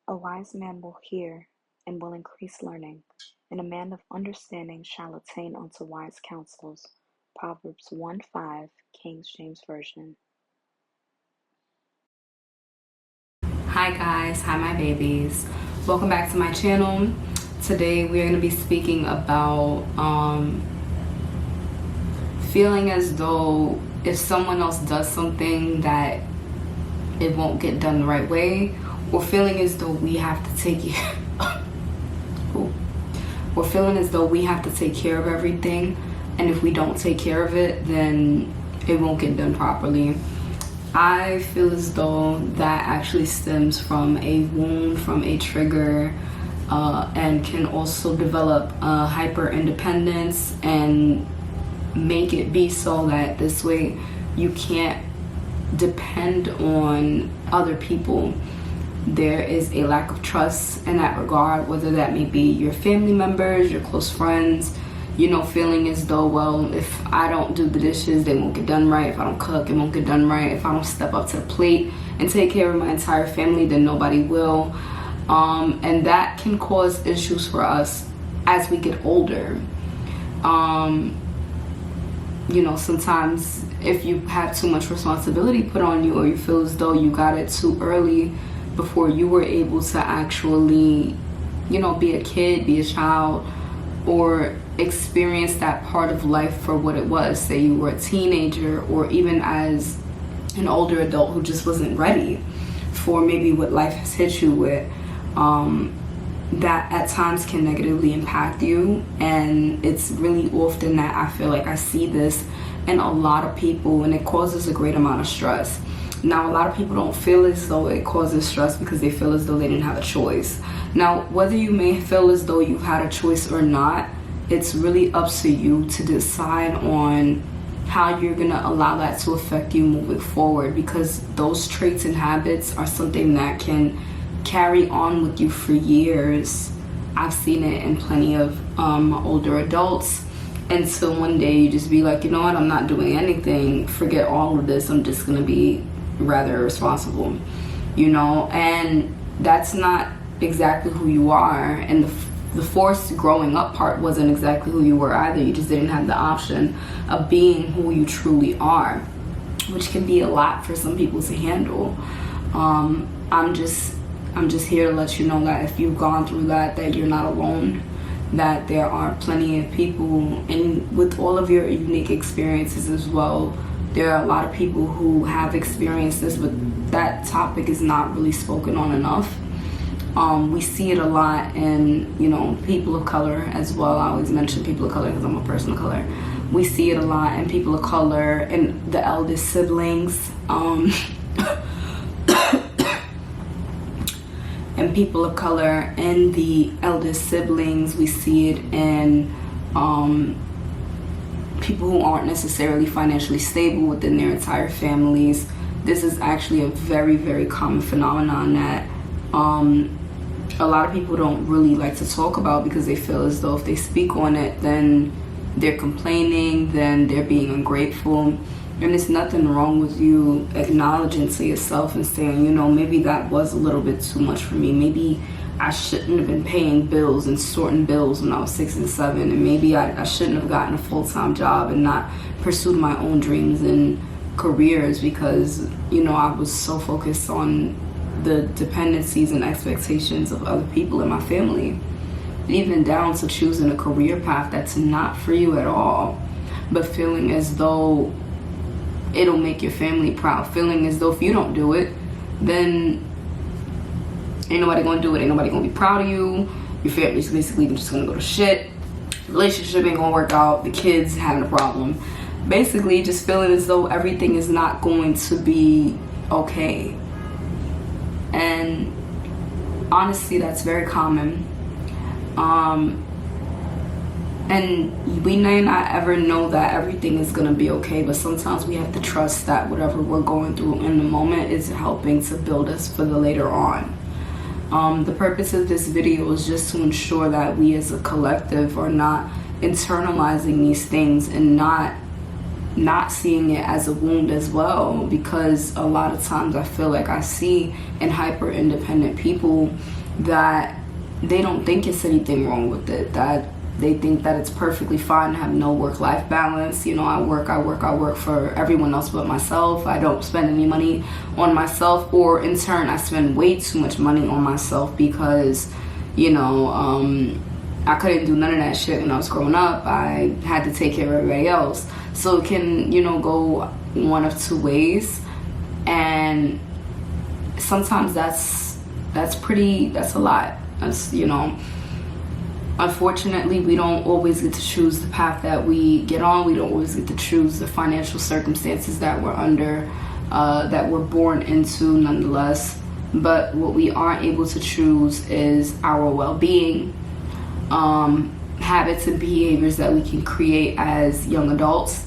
A wise man will hear and will increase learning, and a man of understanding shall attain unto wise counsels. Proverbs 1:5, King James Version. Hi guys, hi my babies. Welcome back to my channel. Today we're going to be speaking about feeling as though if someone else does something that it won't get done the right way, or feeling as though we have to take care of everything, and if we don't take care of it, then it won't get done properly. I feel as though that actually stems from a wound, from a trigger, and can also develop hyper independence and make it be so that this way you can't depend on other people. There is a lack of trust in that regard, whether that may be your family members, your close friends, feeling as though, well, if I don't do the dishes, they won't get done right. If I don't cook, it won't get done right. If I don't step up to the plate and take care of my entire family, then nobody will. And that can cause issues for us as we get older. Sometimes if you have too much responsibility put on you, or you feel as though you got it too early before you were able to actually, be a kid, be a child, or experience that part of life for what it was. Say you were a teenager, or even as an older adult who just wasn't ready for maybe what life has hit you with, that at times can negatively impact you. And it's really often that I feel like I see this in a lot of people, and it causes a great amount of stress. Now, a lot of people don't feel as though it causes stress because they feel as though they didn't have a choice. Now, whether you may feel as though you've had a choice or not, it's really up to you to decide on how you're going to allow that to affect you moving forward, because those traits and habits are something that can carry on with you for years. I've seen it in plenty of older adults, until one day you just be like, you know what, I'm not doing anything, forget all of this, I'm just going to be rather irresponsible, and that's not exactly who you are. And the forced growing up part wasn't exactly who you were either. You just didn't have the option of being who you truly are, which can be a lot for some people to handle. I'm just here to let you know that if you've gone through that you're not alone, that there are plenty of people, and with all of your unique experiences as well, there are a lot of people who have experienced this, but that topic is not really spoken on enough. We see it a lot in, people of color as well. I always mention people of color because I'm a person of color. We see it a lot in people of color and the eldest siblings, and people of color and the eldest siblings. We see it in people who aren't necessarily financially stable within their entire families. This is actually a very, very common phenomenon that a lot of people don't really like to talk about, because they feel as though if they speak on it, then they're complaining, then they're being ungrateful. And there's nothing wrong with you acknowledging to yourself and saying, maybe that was a little bit too much for me. Maybe I shouldn't have been paying bills and sorting bills when I was 6 and 7. And maybe I shouldn't have gotten a full-time job and not pursued my own dreams and careers, because, I was so focused on the dependencies and expectations of other people in my family. Even down to choosing a career path that's not for you at all, but feeling as though it'll make your family proud, feeling as though if you don't do it, then ain't nobody gonna do it, ain't nobody gonna be proud of you, your family's basically just gonna go to shit, relationship ain't gonna work out, the kids having a problem, basically just feeling as though everything is not going to be okay. And honestly, that's very common. And we may not ever know that everything is going to be okay, but sometimes we have to trust that whatever we're going through in the moment is helping to build us for the later on. The purpose of this video is just to ensure that we as a collective are not internalizing these things and not not seeing it as a wound as well, because a lot of times I feel like I see in hyper independent people that they don't think it's anything wrong with it, that they think that it's perfectly fine to have no work-life balance. I work for everyone else but myself. I don't spend any money on myself, or in turn I spend way too much money on myself because I couldn't do none of that shit when I was growing up. I had to take care of everybody else. So it can go one of two ways, and sometimes that's a lot. That's unfortunately, we don't always get to choose the path that we get on. We don't always get to choose the financial circumstances that we're under, that we're born into nonetheless. But what we are able to choose is our well-being, habits and behaviors that we can create as young adults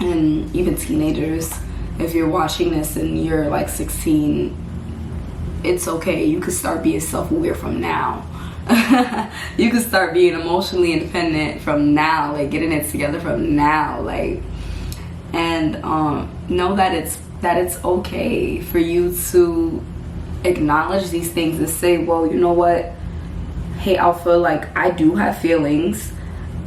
and even teenagers. If you're watching this and you're like 16, it's okay. You can start being self-aware from now. You can start being emotionally independent from now, like getting it together from now, like, and know that it's okay for you to acknowledge these things and say, well, you know what, hey Alpha, like, I do have feelings.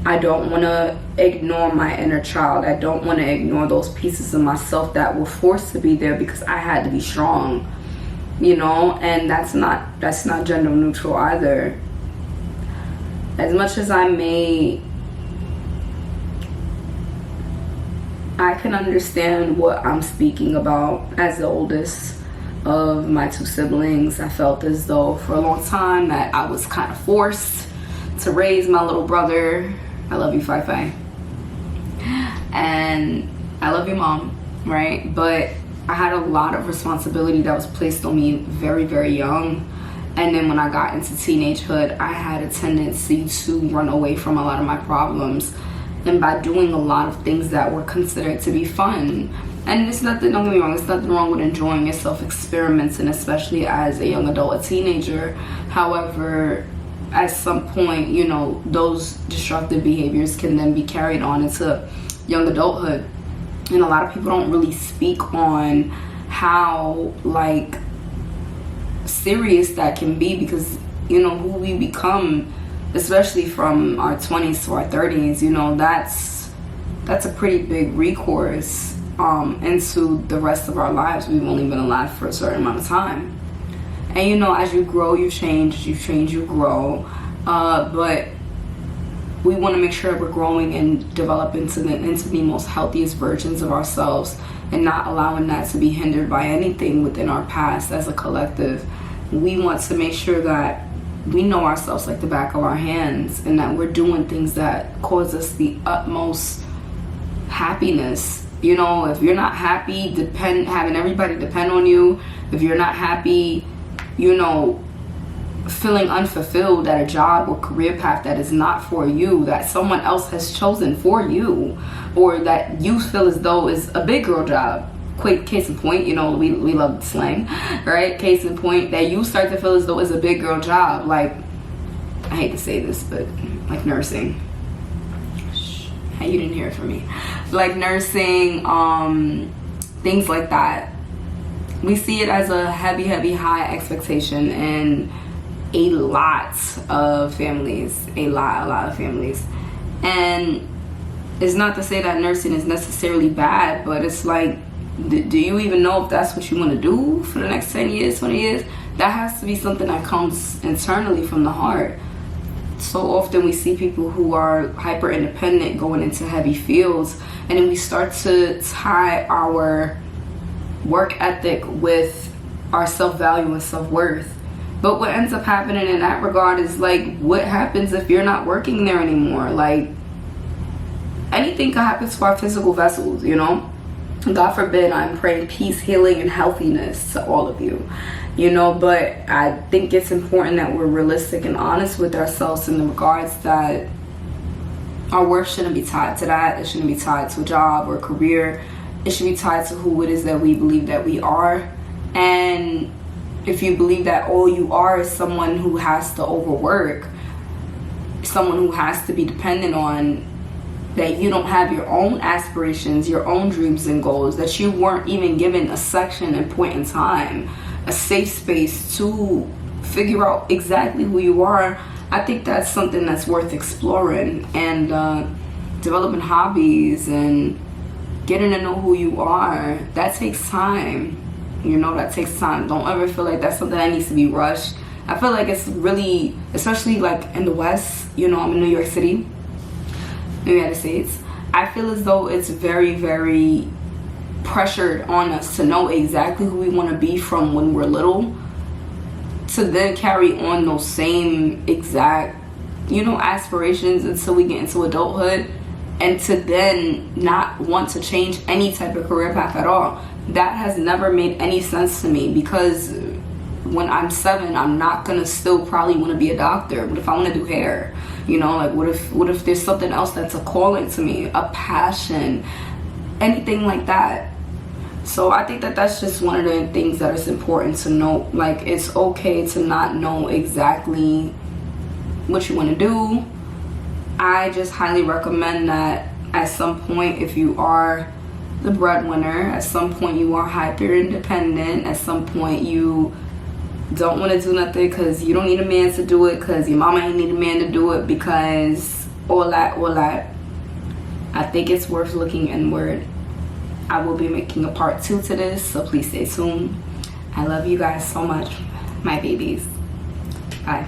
I don't want to ignore my inner child. I don't want to ignore those pieces of myself that were forced to be there because I had to be strong, and that's not gender neutral either. As much as I can understand what I'm speaking about. As the oldest of my two siblings, I felt as though for a long time that I was kind of forced to raise my little brother. I love you, Fi Fi. And I love you, Mom, right? But I had a lot of responsibility that was placed on me very, very young. And then when I got into teenagehood, I had a tendency to run away from a lot of my problems. And by doing a lot of things that were considered to be fun. And it's nothing, don't get me wrong, it's nothing wrong with enjoying yourself, experimenting, especially as a young adult, a teenager. However, at some point, those destructive behaviors can then be carried on into young adulthood. And a lot of people don't really speak on how, like, serious that can be, because who we become, especially from our 20s to our 30s, that's a pretty big recourse into the rest of our lives. We've only been alive for a certain amount of time, and as you grow, you change, you grow, but we want to make sure we're growing and developing into the most healthiest versions of ourselves, and not allowing that to be hindered by anything within our past. As a collective, we want to make sure that we know ourselves like the back of our hands, and that we're doing things that cause us the utmost happiness. If you're not happy, having everybody depend on you, if you're not happy, feeling unfulfilled at a job or career path that is not for you, that someone else has chosen for you, or that you feel as though is a big girl job. Case in point, we love slang, right? Case in point, that you start to feel as though it's a big girl job. Like, I hate to say this, but like nursing. Hey, you didn't hear it from me. Like nursing, things like that. We see it as a heavy, high expectation in a lot of families. A lot of families. And it's not to say that nursing is necessarily bad, but it's like, do you even know if that's what you want to do for the next 10 years, 20 years? That has to be something that comes internally from the heart. So often we see people who are hyper independent going into heavy fields, and then we start to tie our work ethic with our self-value and self-worth. But what ends up happening in that regard is, like, what happens if you're not working there anymore? Like, anything can happen to our physical vessels, God forbid. I'm praying peace, healing, and healthiness to all of you, but I think it's important that we're realistic and honest with ourselves in the regards that our worth shouldn't be tied to that. It shouldn't be tied to a job or a career. It should be tied to who it is that we believe that we are. And if you believe that all you are is someone who has to overwork, someone who has to be dependent on, that you don't have your own aspirations, your own dreams and goals, that you weren't even given a section and point in time, a safe space to figure out exactly who you are, I think that's something that's worth exploring, and developing hobbies and getting to know who you are. That takes time. That takes time. Don't ever feel like that's something that needs to be rushed. I feel like it's really, especially like in the West, I'm in New York City, United States. I feel as though it's very, very pressured on us to know exactly who we want to be from when we're little, to then carry on those same exact, aspirations until we get into adulthood, and to then not want to change any type of career path at all. That has never made any sense to me, because when I'm 7, I'm not gonna still probably want to be a doctor. But if I want to do hair, like what if there's something else that's a calling to me, a passion, anything like that. So I think that that's just one of the things that is important to know. Like, it's okay to not know exactly what you want to do. I just highly recommend that at some point, if you are the breadwinner, at some point you are hyper independent, at some point you don't want to do nothing because you don't need a man to do it, because your mama ain't need a man to do it, because all that, I think it's worth looking inward. I will be making a part 2 to this, so please stay tuned. I love you guys so much, my babies. Bye.